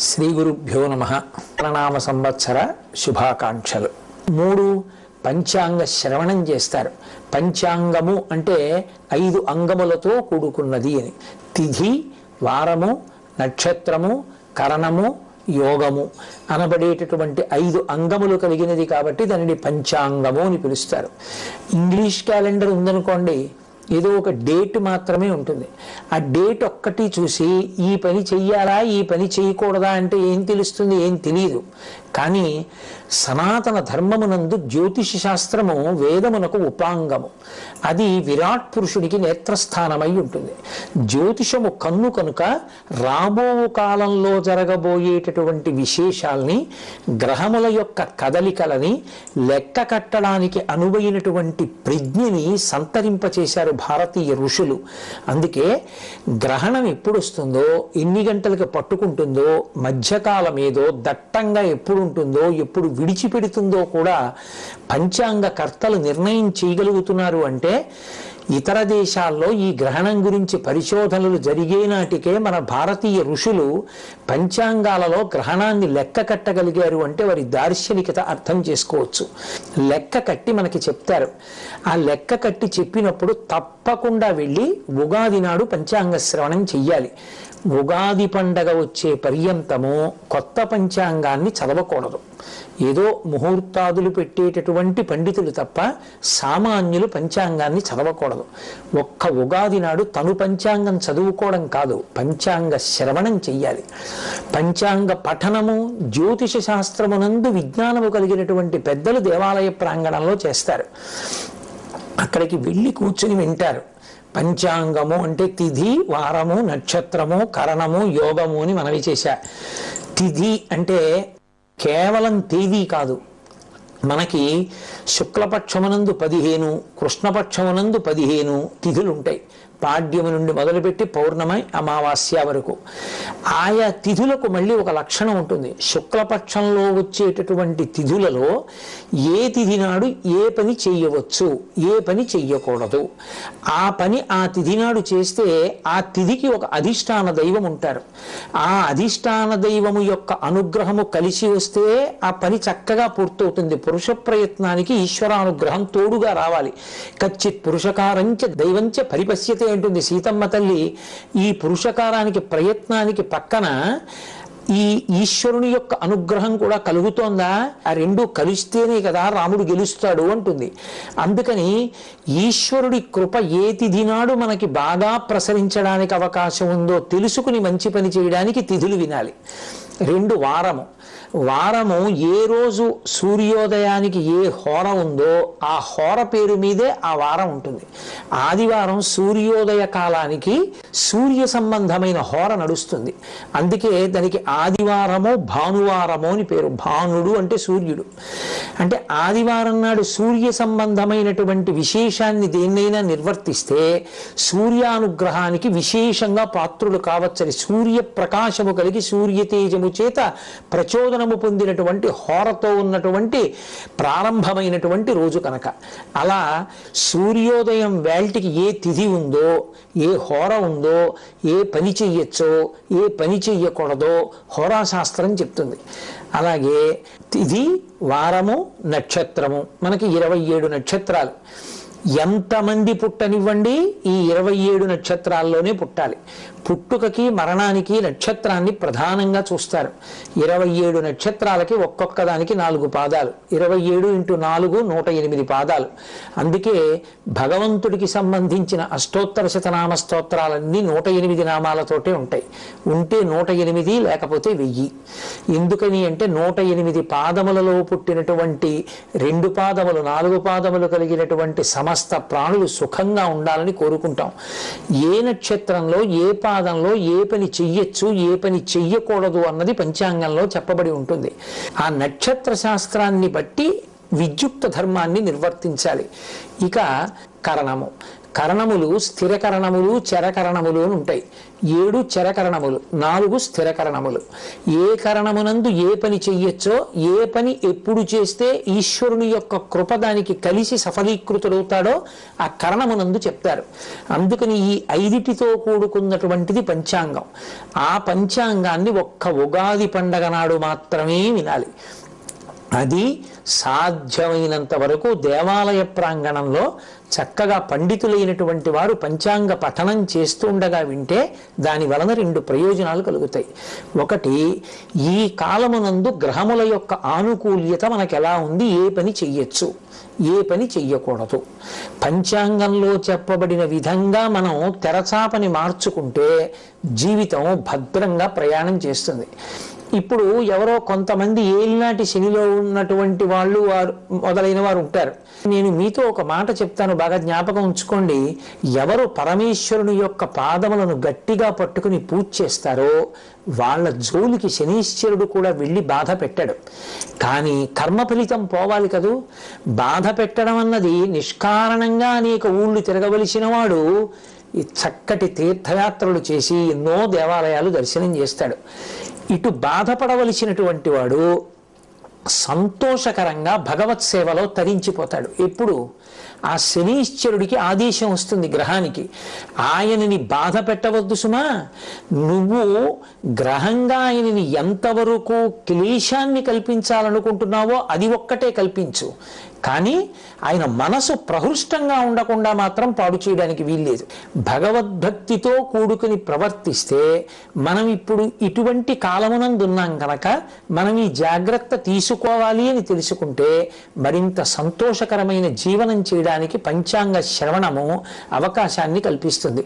శ్రీ గురుభ్యో నమః. ప్రణామ సంవత్సర శుభాకాంక్షలు. 3 పంచాంగ శ్రవణం చేస్తారు. పంచాంగము అంటే 5 అంగములతో కూడుకున్నది అని. తిథి, వారము, నక్షత్రము, కరణము, యోగము అనబడేటటువంటి 5 అంగములు కలిగినది కాబట్టి దానిని పంచాంగము అని పిలుస్తారు. ఇంగ్లీష్ క్యాలెండర్ ఉందనుకోండి, ఏదో ఒక డేట్ మాత్రమే ఉంటుంది. ఆ డేట్ ఒక్కటి చూసి ఈ పని చెయ్యాలా ఈ పని చేయకూడదా అంటే ఏం తెలుస్తుంది? ఏం తెలియదు. కానీ సనాతన ధర్మమునందు జ్యోతిష శాస్త్రము వేదమునకు ఉపాంగము. అది విరాట్ పురుషుడికి నేత్రస్థానమై ఉంటుంది. జ్యోతిషము కన్ను కనుక రాబో కాలంలో జరగబోయేటటువంటి విశేషాల్ని, గ్రహముల యొక్క కదలికలని లెక్క కట్టడానికి అనువైనటువంటి ప్రజ్ఞని సంతరింపచేశారు భారతీయ ఋషులు. అందుకే గ్రహణం ఎప్పుడు వస్తుందో, ఎన్ని గంటలకు పట్టుకుంటుందో, మధ్యకాలం ఏదో, దట్టంగా ఎప్పుడు ఉంటుందో, ఎప్పుడు విడిచిపెడుతుందో కూడా పంచాంగ కర్తలు నిర్ణయం చేయగలుగుతున్నారు. అంటే ఇతర దేశాల్లో ఈ గ్రహణం గురించి పరిశోధనలు జరిగే నాటికే మన భారతీయ ఋషులు పంచాంగాలలో గ్రహణాన్ని లెక్క కట్టగలిగారు అంటే వారి దార్శనికత అర్థం చేసుకోవచ్చు. లెక్క కట్టి మనకి చెప్తారు. ఆ లెక్క కట్టి చెప్పినప్పుడు తప్పకుండా వెళ్ళి ఉగాది నాడు పంచాంగ శ్రవణం చెయ్యాలి. ఉగాది పండగ వచ్చే పర్యంతము కొత్త పంచాంగాన్ని చదవకూడదు. ఏదో ముహూర్తాదులు పెట్టేటటువంటి పండితులు తప్ప సామాన్యులు పంచాంగాన్ని చదవకూడదు. ఒక్క ఉగాది నాడు తను పంచాంగం చదువుకోవడం కాదు, పంచాంగ శ్రవణం చెయ్యాలి. పంచాంగ పఠనము జ్యోతిష శాస్త్రమునందు విజ్ఞానము కలిగినటువంటి పెద్దలు దేవాలయ ప్రాంగణంలో చేస్తారు. అక్కడికి వెళ్ళి కూర్చుని వింటారు. పంచాంగము అంటే తిథి, వారము, నక్షత్రము, కరణము, యోగము అని మనవి చేశా. తిథి అంటే కేవలం తేదీ కాదు. మనకి శుక్లపక్షమునందు 15, కృష్ణపక్షమునందు 15 తిథులు ఉంటాయి. పాడ్యము నుండి మొదలుపెట్టి పౌర్ణమి, అమావాస్య వరకు. ఆయా తిథులకు మళ్ళీ ఒక లక్షణం ఉంటుంది. శుక్లపక్షంలో వచ్చేటటువంటి తిథులలో ఏ తిథి నాడు ఏ పని చెయ్యవచ్చు, ఏ పని చెయ్యకూడదు. ఆ పని ఆ తిథి నాడు చేస్తే ఆ తిథికి ఒక అధిష్టాన దైవం ఉంటారు. ఆ అధిష్టాన దైవము యొక్క అనుగ్రహము కలిసి వస్తే ఆ పని చక్కగా పూర్తవుతుంది. పురుష ప్రయత్నానికి ఈశ్వరానుగ్రహం తోడుగా రావాలి. కచ్చిత్ పురుషకారంచ దైవంచ పరిపశ్యతే అంటుంది సీతమ్మ తల్లి. ఈ పురుషకారానికి, ప్రయత్నానికి పక్కన ఈ ఈశ్వరుని యొక్క అనుగ్రహం కూడా కలుగుతోందా? ఆ రెండు కలిస్తేనే కదా రాముడు గెలుస్తాడు అంటుంది. అందుకని ఈశ్వరుడి కృప ఏ తిథి నాడు మనకి బాగా ప్రసరించడానికి అవకాశం ఉందో తెలుసుకుని మంచి పని చేయడానికి తిథులు వినాలి. 2 వారము. వారము ఏ రోజు సూర్యోదయానికి ఏ హోర ఉందో ఆ హోర పేరు మీదే ఆ వారం ఉంటుంది. ఆదివారం సూర్యోదయ కాలానికి సూర్య సంబంధమైన హోర నడుస్తుంది. అందుకే దానికి ఆదివారమో భానువారమో అని పేరు. భానుడు అంటే సూర్యుడు. అంటే ఆదివారం నాడు సూర్య సంబంధమైనటువంటి విశేషాన్ని దేన్నైనా నిర్వర్తిస్తే సూర్యానుగ్రహానికి విశేషంగా పాత్రులు కావచ్చని, సూర్య ప్రకాశము కలిగి సూర్య తేజము చేత ప్రచోదనము పొందినటువంటి హోరతో ఉన్నటువంటి ప్రారంభమైనటువంటి రోజు కనుక. అలా సూర్యోదయం వేల్టికి ఏ తిథి ఉందో, ఏ హోర ఉందో, ఏ పని చెయ్యొచ్చో, ఏ పని చెయ్యకూడదో హోరాశాస్త్రం చెప్తుంది. అలాగే తిథి, వారము, నక్షత్రము. మనకి 27 నక్షత్రాలు. ఎంతమంది పుట్టనివ్వండి ఈ 27 నక్షత్రాల్లోనే పుట్టాలి. పుట్టుకకి మరణానికి నక్షత్రాన్ని ప్రధానంగా చూస్తారు. 27 నక్షత్రాలకి ఒక్కొక్క దానికి 4 పాదాలు. 27 × 4 108 పాదాలు. అందుకే భగవంతుడికి సంబంధించిన అష్టోత్తర శతనామ స్తోత్రాలన్నీ 108 నామాలతోటే ఉంటాయి. ఉంటే 108, లేకపోతే 1000. ఎందుకని అంటే 108 పాదములలో పుట్టినటువంటి 2 పాదములు 4 పాదములు కలిగినటువంటి సమస్త ప్రాణులు సుఖంగా ఉండాలని కోరుకుంటాం. ఏ నక్షత్రంలో ఏ పాదంలో ఏ పని చెయ్యొచ్చు, ఏ పని చెయ్యకూడదు అన్నది పంచాంగంలో చెప్పబడి ఉంటుంది. ఆ నక్షత్ర శాస్త్రాన్ని బట్టి విద్యుక్త ధర్మాన్ని నిర్వర్తించాలి. ఇక కరణము. కరణములు స్థిర కరణములు చరకరణములు అని ఉంటాయి. 7 చరకరణములు, 4 స్థిర కరణములు. ఏ కరణమునందు ఏ పని చెయ్యొచ్చో, ఏ పని ఎప్పుడు చేస్తే ఈశ్వరుని యొక్క కృప దానికి కలిసి సఫలీకృతుడవుతాడో ఆ కరణమునందు చెప్తారు. అందుకని ఈ 5టితో కూడుకున్నటువంటిది పంచాంగం. ఆ పంచాంగాన్ని ఒక్క ఉగాది పండగ నాడు మాత్రమే వినాలి. అది సాధ్యమైనంత వరకు దేవాలయ ప్రాంగణంలో చక్కగా పండితులైనటువంటి వారు పంచాంగ పఠనం చేస్తూ ఉండగా వింటే దాని వలన 2 ప్రయోజనాలు కలుగుతాయి. ఒకటి, ఈ కాలమునందు గ్రహముల యొక్క ఆనుకూల్యత మనకు ఎలా ఉంది, ఏ పని చెయ్యొచ్చు, ఏ పని చెయ్యకూడదు. పంచాంగంలో చెప్పబడిన విధంగా మనం తెరచాపని మార్చుకుంటే జీవితం భద్రంగా ప్రయాణం చేస్తుంది. ఇప్పుడు ఎవరో కొంతమంది ఏలినాటి శనిలో ఉన్నటువంటి వాళ్ళు మొదలైన వారు ఉంటారు. నేను మీతో ఒక మాట చెప్తాను, బాగా జ్ఞాపకం ఉంచుకోండి. ఎవరు పరమేశ్వరుని యొక్క పాదములను గట్టిగా పట్టుకుని పూజ చేస్తారో వాళ్ళ జోలికి శనీశ్వరుడు కూడా వెళ్ళి బాధ పెట్టాడు. కానీ కర్మ ఫలితం పోవాలి కదూ. బాధ పెట్టడం అన్నది నిష్కారణంగా అనేక ఊళ్ళు తిరగవలసిన వాడు ఈ చక్కటి తీర్థయాత్రలు చేసి ఎన్నో దేవాలయాలు దర్శనం చేస్తాడు. ఇటు బాధపడవలసినటువంటి వాడు సంతోషకరంగా భగవత్ సేవలో తరించిపోతాడు. ఎప్పుడు ఆ శనీశ్వరుడికి ఆదేశం వస్తుంది గ్రహానికి, ఆయనని బాధ పెట్టవద్దు సుమా, నువ్వు గ్రహంగా ఆయనని ఎంతవరకు క్లేశాన్ని కల్పించాలనుకుంటున్నావో అది ఒక్కటే కల్పించు, కానీ ఆయన మనసు ప్రహృష్టంగా ఉండకుండా మాత్రం పాడు చేయడానికి వీల్లేదు. భగవద్భక్తితో కూడుకుని ప్రవర్తిస్తే మనం ఇప్పుడు ఇటువంటి కాలమునందున్నాం కనుక మనం ఈ జాగ్రత్త తీసుకోవాలి అని తెలుసుకుంటే మరింత సంతోషకరమైన జీవనం చేయడానికి పంచాంగ శ్రవణము అవకాశాన్ని కల్పిస్తుంది.